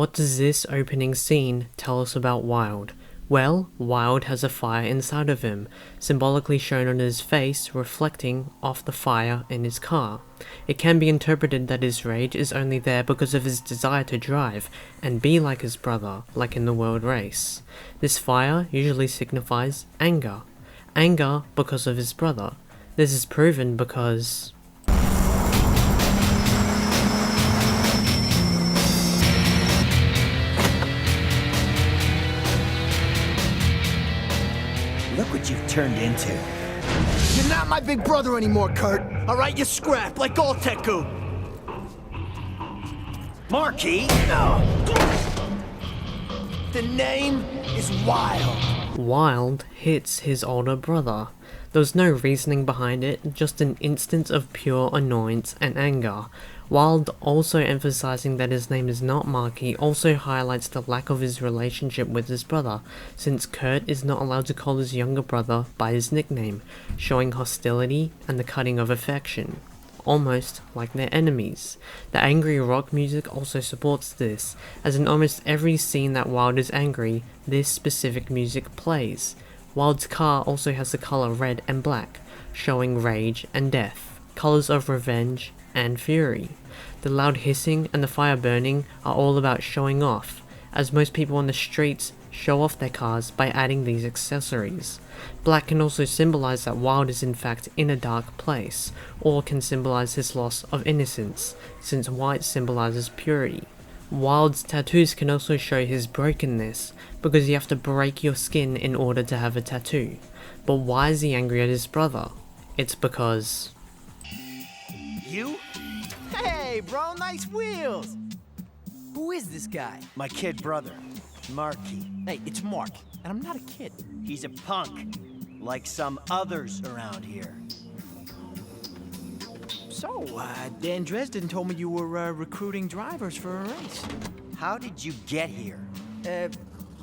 What does this opening scene tell us about Wylde? Well, Wylde has a fire inside of him, symbolically shown on his face, reflecting off the fire in his car. It can be interpreted that his rage is only there because of his desire to drive and be like his brother, like in the world race. This fire usually signifies anger. Anger because of his brother. This is proven because... Look what you've turned into. You're not my big brother anymore, Kurt. Alright, you scrap like all Teku. Markie! The name is Wylde. Wylde hits his older brother. There was no reasoning behind it, just an instance of pure annoyance and anger. Wylde also emphasizing that his name is not Markie also highlights the lack of his relationship with his brother, since Kurt is not allowed to call his younger brother by his nickname, showing hostility and the cutting of affection. Almost like they're enemies. The angry rock music also supports this, as in almost every scene that Wylde is angry, this specific music plays. Wylde's car also has the color red and black, showing rage and death, colors of revenge and fury. The loud hissing and the fire burning are all about showing off, as most people on the streets show off their cars by adding these accessories. Black can also symbolize that Wylde is in fact in a dark place, or can symbolize his loss of innocence, since white symbolizes purity. Wylde's tattoos can also show his brokenness, because you have to break your skin in order to have a tattoo. But why is he angry at his brother? It's because... You? Hey, bro, nice wheels. Who is this guy? My kid brother, Markie. Hey, it's Mark, and I'm not a kid. He's a punk, like some others around here. So, Dan Dresden told me you were recruiting drivers for a race. How did you get here?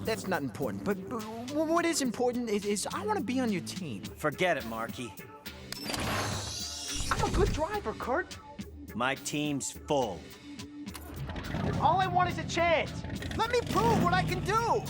That's not important, but what is important is I want to be on your team. Forget it, Markie. I'm a good driver, Kurt. My team's full. All I want is a chance. Let me prove what I can do.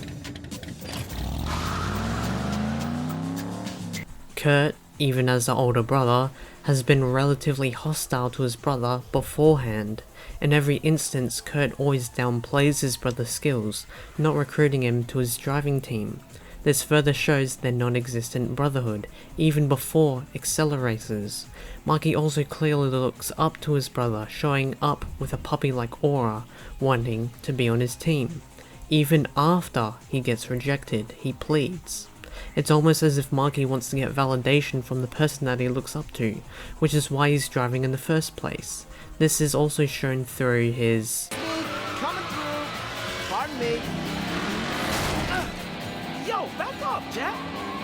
Kurt, even as the older brother, has been relatively hostile to his brother beforehand. In every instance, Kurt always downplays his brother's skills, not recruiting him to his driving team. This further shows their non-existent brotherhood, even before AcceleRacers. Markie also clearly looks up to his brother, showing up with a puppy-like aura, wanting to be on his team. Even after he gets rejected, he pleads. It's almost as if Markie wants to get validation from the person that he looks up to, which is why he's driving in the first place. This is also shown through his... Coming through. Pardon me. Yo, back up, Jack.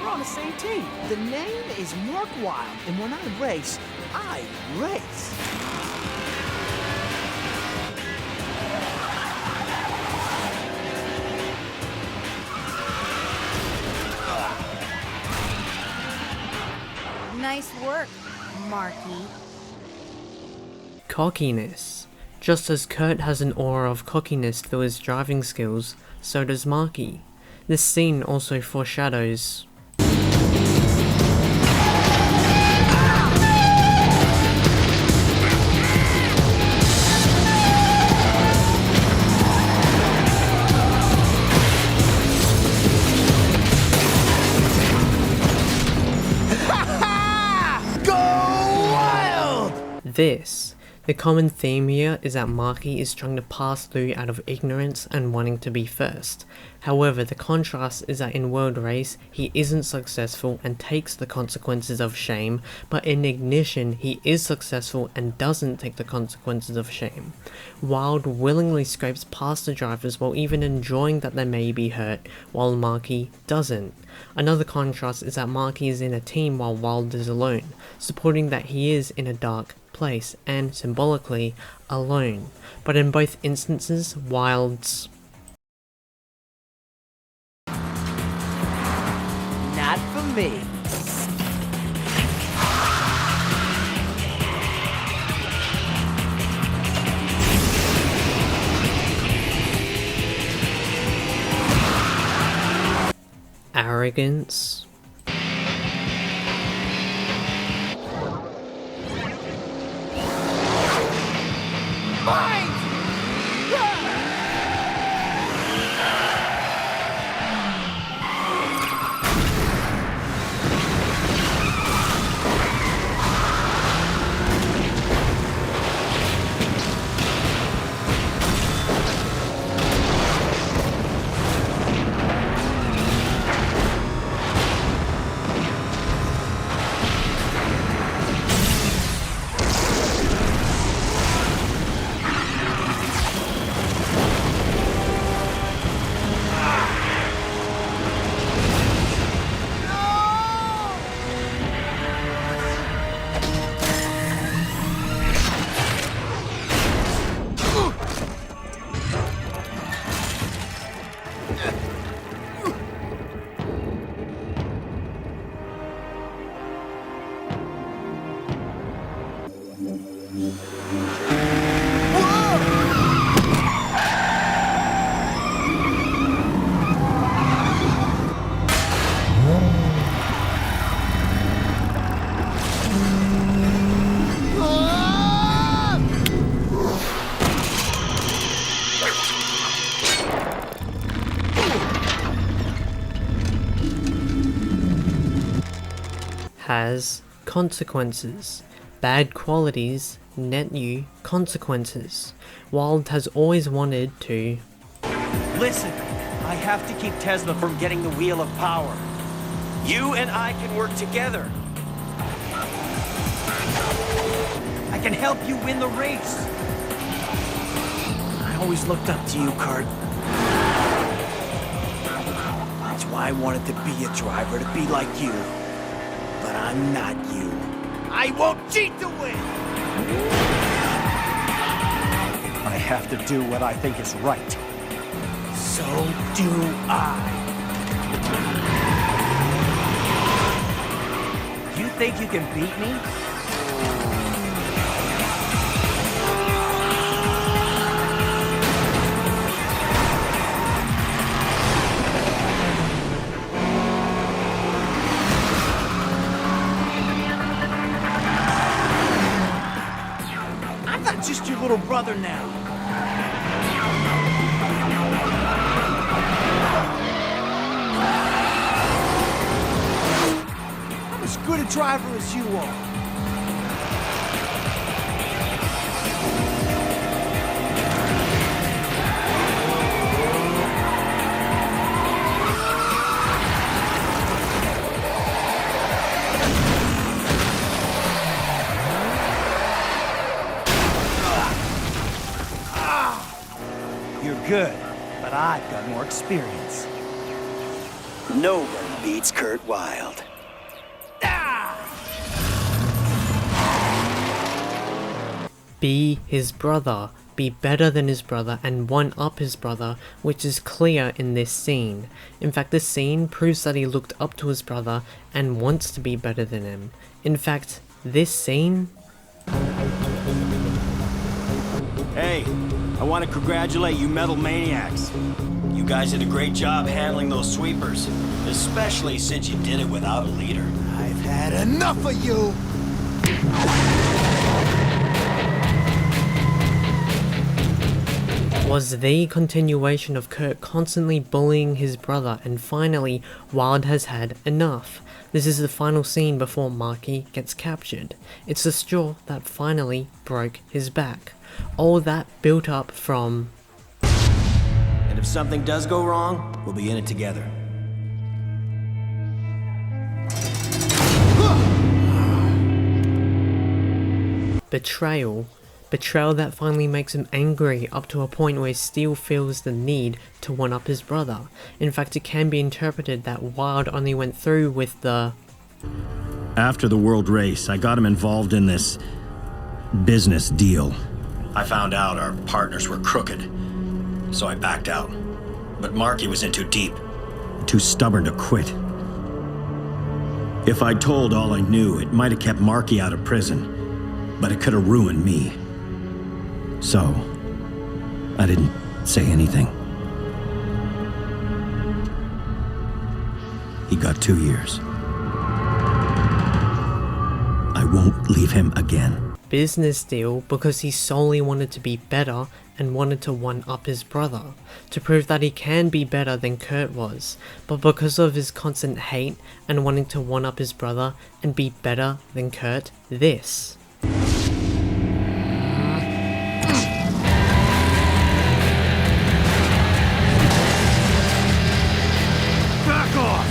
We're on the same team. The name is Mark Wylde, and when I race, I race. Nice work, Markie. Cockiness. Just as Kurt has an aura of cockiness through his driving skills, so does Markie. This scene also foreshadows... This. The common theme here is that Markie is trying to pass through out of ignorance and wanting to be first. However, the contrast is that in World Race, he isn't successful and takes the consequences of shame, but in Ignition, he is successful and doesn't take the consequences of shame. Wylde willingly scrapes past the drivers while even enjoying that they may be hurt, while Markie doesn't. Another contrast is that Markie is in a team while Wylde is alone, supporting that he is in a dark place and symbolically alone. But in both instances, Wylde's Not for me. Arrogance. Has consequences. Bad qualities net you consequences. Wylde has always wanted to... Listen, I have to keep Tesla from getting the wheel of power. You and I can work together. I can help you win the race. I always looked up to you, Kurt. That's why I wanted to be a driver, to be like you. But I'm not you. I won't cheat to win! I have to do what I think is right. So do I. You think you can beat me? I'm not just your little brother now. I'm as good a driver as you are. You're good, but I've got more experience. No one beats Kurt Wylde. Be his brother, be better than his brother and one-up his brother, which is clear in this scene. In fact, this scene proves that he looked up to his brother and wants to be better than him. In fact, this scene... Hey, I want to congratulate you metal maniacs. You guys did a great job handling those sweepers, especially since you did it without a leader. I've had enough of you! was the continuation of Kurt constantly bullying his brother, and finally, Wylde has had enough. This is the final scene before Markie gets captured. It's the straw that finally broke his back. All that built up from... And if something does go wrong, we'll be in it together. betrayal. Betrayal that finally makes him angry up to a point where he still feels the need to one-up his brother. In fact, it can be interpreted that Wylde only went through with the... After the world race, I got him involved in this business deal. I found out our partners were crooked, so I backed out. But Markie was in too deep. Too stubborn to quit. If I'd told all I knew, it might have kept Markie out of prison, but it could have ruined me. So, I didn't say anything. he got 2 years. I won't leave him again. Business deal because he solely wanted to be better and wanted to one-up his brother, to prove that he can be better than Kurt was, but because of his constant hate and wanting to one-up his brother and be better than Kurt, this. Back off!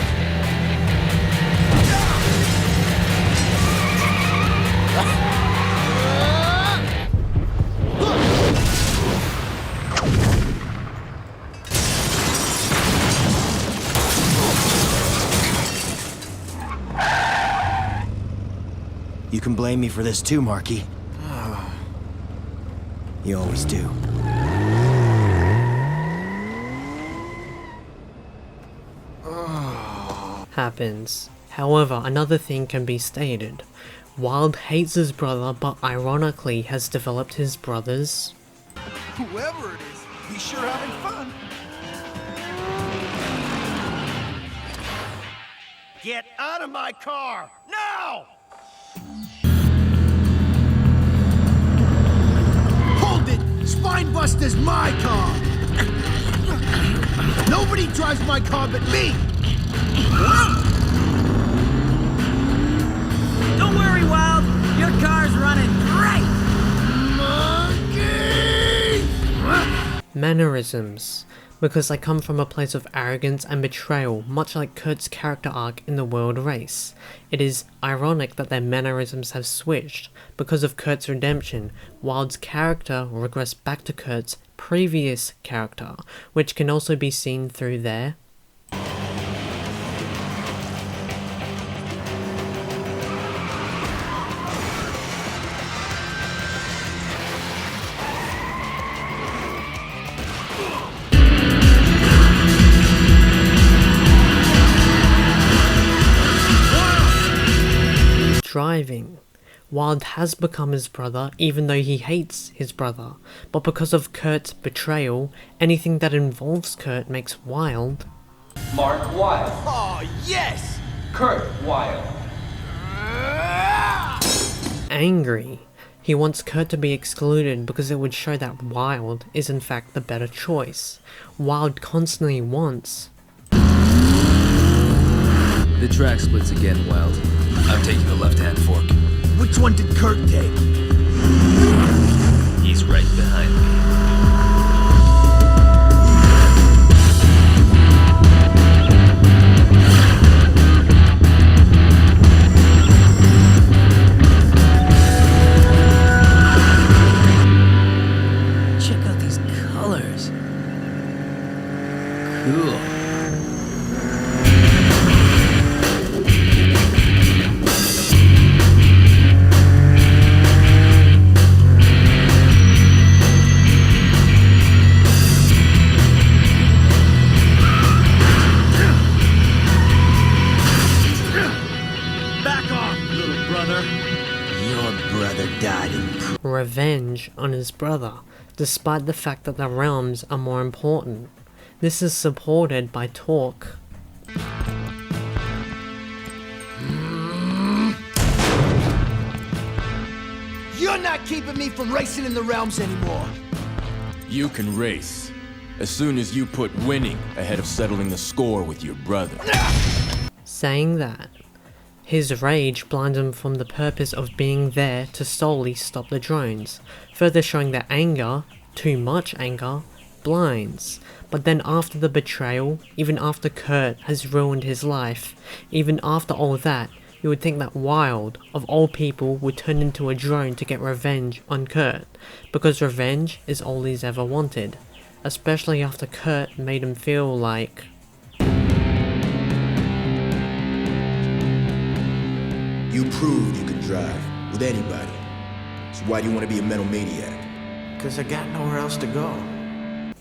You can blame me for this too, Markie. You always do. Happens. However, another thing can be stated. Wylde hates his brother, but ironically has developed his brothers. Whoever it is, he's sure having fun. Get out of my car! Now! Hold it! Spinebuster's my car! Nobody drives my car but me! Don't worry, Wylde. Your car's running great. Monkey! Mannerisms. Because I come from a place of arrogance and betrayal, much like Kurt's character arc in the World Race. It is ironic that their mannerisms have switched. Because of Kurt's redemption, Wylde's character regressed back to Kurt's previous character, which can also be seen through their driving. Wylde has become his brother even though he hates his brother, but because of Kurt's betrayal, anything that involves Kurt makes Wylde Mark Wylde. Oh, yes! Kurt Wylde. angry. He wants Kurt to be excluded because it would show that Wylde is in fact the better choice. Wylde constantly wants The track splits again, Wylde. I'm taking the left-hand fork. Which one did Kurt take? He's right behind me. Check out these colors. Cool. revenge on his brother, despite the fact that the realms are more important. This is supported by talk. You're not keeping me from racing in the realms anymore. You can race, as soon as you put winning ahead of settling the score with your brother. Saying that, his rage blinds him from the purpose of being there to solely stop the drones, further showing that anger, too much anger, blinds. But then after the betrayal, even after Kurt has ruined his life, even after all that, you would think that Wylde, of all people, would turn into a drone to get revenge on Kurt, because revenge is all he's ever wanted, especially after Kurt made him feel like... You proved you could drive, with anybody. So why do you want to be a metal maniac? 'Cause I got nowhere else to go.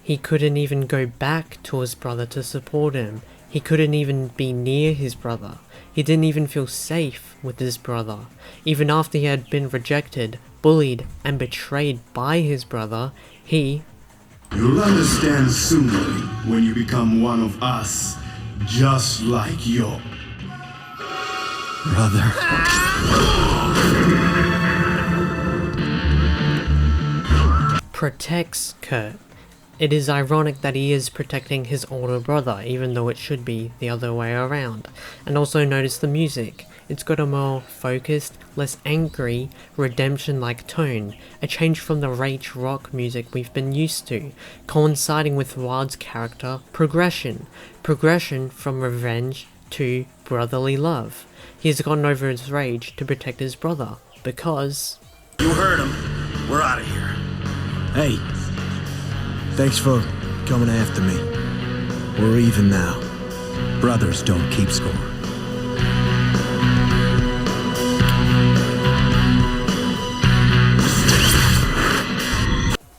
He couldn't even go back to his brother to support him. He couldn't even be near his brother. He didn't even feel safe with his brother. Even after he had been rejected, bullied, and betrayed by his brother, he... You'll understand soon when you become one of us. Just like your brother. Protects Kurt. It is ironic that he is protecting his older brother, even though it should be the other way around. And also notice the music. It's got a more focused, less angry, redemption-like tone, a change from the rage rock music we've been used to, coinciding with Wylde's character progression from revenge to brotherly love. He has gotten over his rage to protect his brother, because... You heard him. We're out of here. Hey, thanks for coming after me. We're even now. Brothers don't keep score.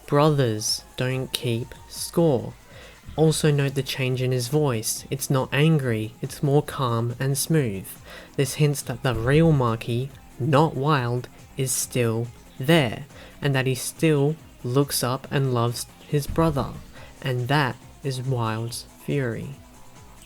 Brothers don't keep score. Also note the change in his voice. It's not angry, it's more calm and smooth. This hints that the real Markie, not Wylde, is still there, and that he still looks up and loves his brother, and that is Wylde's fury.